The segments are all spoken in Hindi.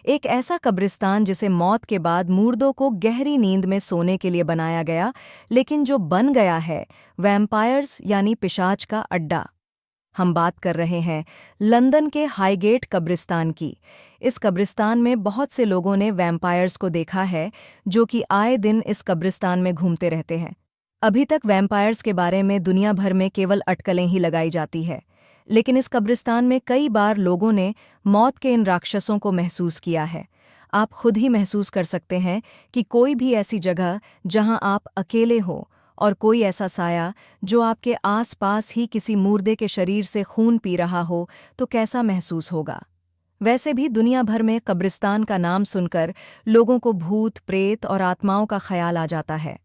एक ऐसा कब्रिस्तान जिसे मौत के बाद मुर्दों को गहरी नींद में सोने के लिए बनाया गया, लेकिन जो बन गया है वैम्पायर्स यानी पिशाच का अड्डा। हम बात कर रहे हैं लंदन के हाईगेट कब्रिस्तान की। इस कब्रिस्तान में बहुत से लोगों ने वैम्पायर्स को देखा है, जो कि आए दिन इस कब्रिस्तान में घूमते रहते हैं। अभी तक वैम्पायर्स के बारे में दुनिया भर में केवल अटकलें ही लगाई जाती है, लेकिन इस कब्रिस्तान में कई बार लोगों ने मौत के इन राक्षसों को महसूस किया है। आप खुद ही महसूस कर सकते हैं कि कोई भी ऐसी जगह जहां आप अकेले हो और कोई ऐसा साया जो आपके आस-पास ही किसी मुर्दे के शरीर से खून पी रहा हो, तो कैसा महसूस होगा। वैसे भी दुनिया भर में कब्रिस्तान का नाम सुनकर लोगों को भूत, प्रेत और आत्माओं का ख्याल आ जाता है।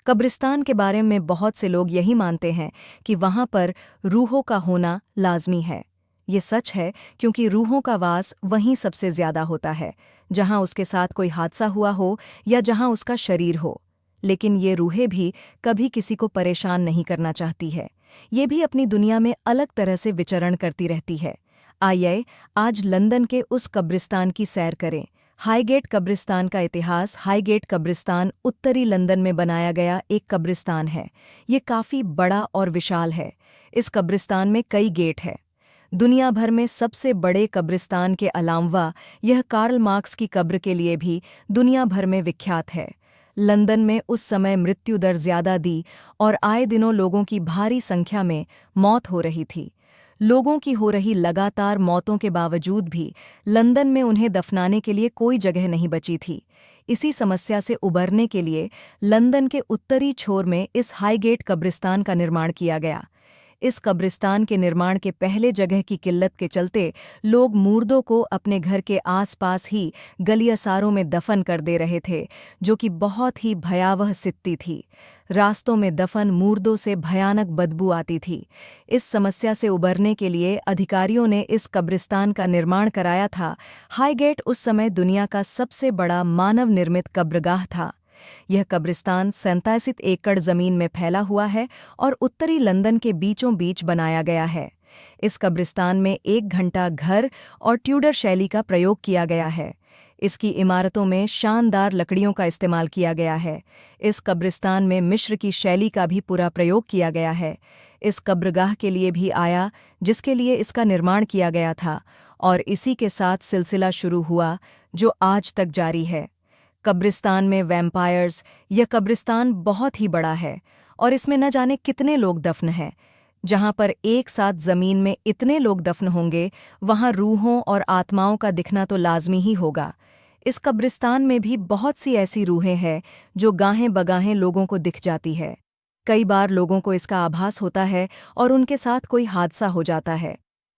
कब्रिस्तान के बारे में बहुत से लोग यही मानते हैं कि वहाँ पर रूहों का होना लाजमी है। ये सच है क्योंकि रूहों का वास वहीं सबसे ज्यादा होता है, जहाँ उसके साथ कोई हादसा हुआ हो या जहाँ उसका शरीर हो। लेकिन ये रूहें भी कभी किसी को परेशान नहीं करना चाहती है। ये भी अपनी दुनिया में अलग तरह से विचरण करती रहती है। आइए आज लंदन के उस कब्रिस्तान की सैर करें। हाईगेट कब्रिस्तान का इतिहास। हाईगेट कब्रिस्तान उत्तरी लंदन में बनाया गया एक कब्रिस्तान है। ये काफ़ी बड़ा और विशाल है। इस कब्रिस्तान में कई गेट हैं। दुनिया भर में सबसे बड़े कब्रिस्तान के अलावा यह कार्ल मार्क्स की कब्र के लिए भी दुनिया भर में विख्यात है। लंदन में उस समय मृत्यु दर ज्यादा थी और आए दिनों लोगों की भारी संख्या में मौत हो रही थी। लोगों की हो रही लगातार मौतों के बावजूद भी लंदन में उन्हें दफनाने के लिए कोई जगह नहीं बची थी। इसी समस्या से उबरने के लिए लंदन के उत्तरी छोर में इस हाईगेट कब्रिस्तान का निर्माण किया गया। इस कब्रिस्तान के निर्माण के पहले जगह की किल्लत के चलते लोग मुर्दों को अपने घर के आसपास ही गलियासारों में दफन कर दे रहे थे, जो कि बहुत ही भयावह स्थिति थी। रास्तों में दफन मुर्दों से भयानक बदबू आती थी। इस समस्या से उबरने के लिए अधिकारियों ने इस कब्रिस्तान का निर्माण कराया था। हाईगेट उस समय दुनिया का सबसे बड़ा मानव निर्मित कब्रगाह था। यह कब्रिस्तान 87 एकड़ जमीन में फैला हुआ है और उत्तरी लंदन के बीचों बीच बनाया गया है। इस कब्रिस्तान में 1 घंटा घर और ट्यूडर शैली का प्रयोग किया गया है। इसकी इमारतों में शानदार लकड़ियों का इस्तेमाल किया गया है। इस कब्रिस्तान में मिस्र की शैली का भी पूरा प्रयोग किया गया है। इस कब्रगाह के लिए भी आया जिसके लिए इसका निर्माण किया गया था, और इसी के साथ सिलसिला शुरू हुआ जो आज तक जारी है। कब्रिस्तान में वैम्पायर्स। यह कब्रिस्तान बहुत ही बड़ा है और इसमें न जाने कितने लोग दफन हैं। जहाँ पर एक साथ ज़मीन में इतने लोग दफन होंगे, वहाँ रूहों और आत्माओं का दिखना तो लाजमी ही होगा। इस कब्रिस्तान में भी बहुत सी ऐसी रूहें हैं जो गाहें बगाहें लोगों को दिख जाती है। कई बार लोगों को इसका आभास होता है और उनके साथ कोई हादसा हो जाता है।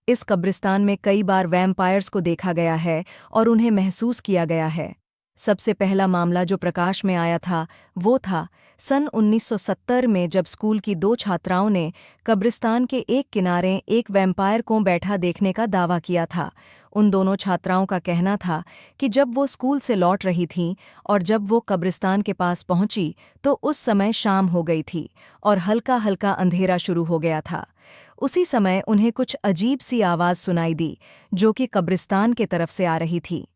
इस कब्रिस्तान में कई बार वैम्पायर्स को देखा गया है और उन्हें महसूस किया गया है। सबसे पहला मामला जो प्रकाश में आया था वो था सन 1970 में, जब स्कूल की 2 छात्राओं ने कब्रिस्तान के एक किनारे एक वैम्पायर को बैठा देखने का दावा किया था। उन दोनों छात्राओं का कहना था कि जब वो स्कूल से लौट रही थीं और जब वो कब्रिस्तान के पास पहुंची तो उस समय शाम हो गई थी और हल्का हल्का अंधेरा शुरू हो गया था। उसी समय उन्हें कुछ अजीब सी आवाज़ सुनाई दी जो कि कब्रिस्तान की तरफ से आ रही थी।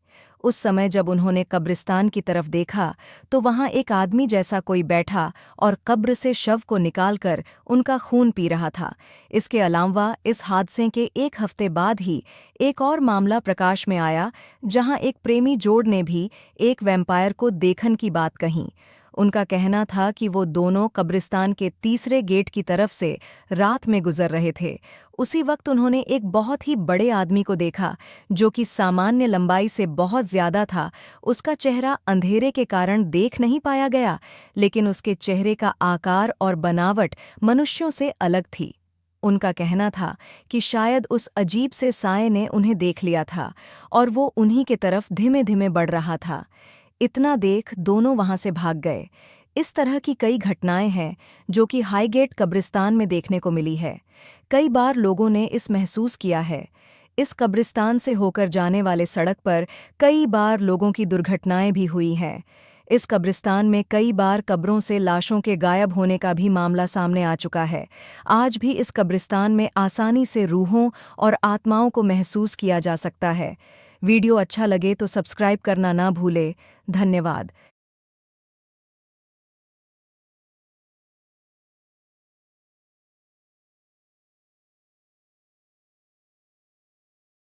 उस समय जब उन्होंने कब्रिस्तान की तरफ देखा तो वहां एक आदमी जैसा कोई बैठा और कब्र से शव को निकालकर उनका खून पी रहा था। इसके अलावा इस हादसे के 1 हफ्ते बाद ही एक और मामला प्रकाश में आया, जहां एक प्रेमी जोड़ ने भी एक वैम्पायर को देखने की बात कही। उनका कहना था कि वो दोनों कब्रिस्तान के तीसरे गेट की तरफ से रात में गुजर रहे थे। उसी वक्त उन्होंने एक बहुत ही बड़े आदमी को देखा जो कि सामान्य लंबाई से बहुत ज्यादा था। उसका चेहरा अंधेरे के कारण देख नहीं पाया गया, लेकिन उसके चेहरे का आकार और बनावट मनुष्यों से अलग थी। उनका कहना था कि शायद उस अजीब से साये ने उन्हें देख लिया था और वो उन्हीं के तरफ धीमे धीमे बढ़ रहा था। इतना देख दोनों वहां से भाग गए। इस तरह की कई घटनाएं हैं जो कि हाईगेट कब्रिस्तान में देखने को मिली है। कई बार लोगों ने इस महसूस किया है। इस कब्रिस्तान से होकर जाने वाले सड़क पर कई बार लोगों की दुर्घटनाएं भी हुई हैं। इस कब्रिस्तान में कई बार कब्रों से लाशों के गायब होने का भी मामला सामने आ चुका है। आज भी इस कब्रिस्तान में आसानी से रूहों और आत्माओं को महसूस किया जा सकता है। वीडियो अच्छा लगे तो सब्सक्राइब करना ना भूले। धन्यवाद।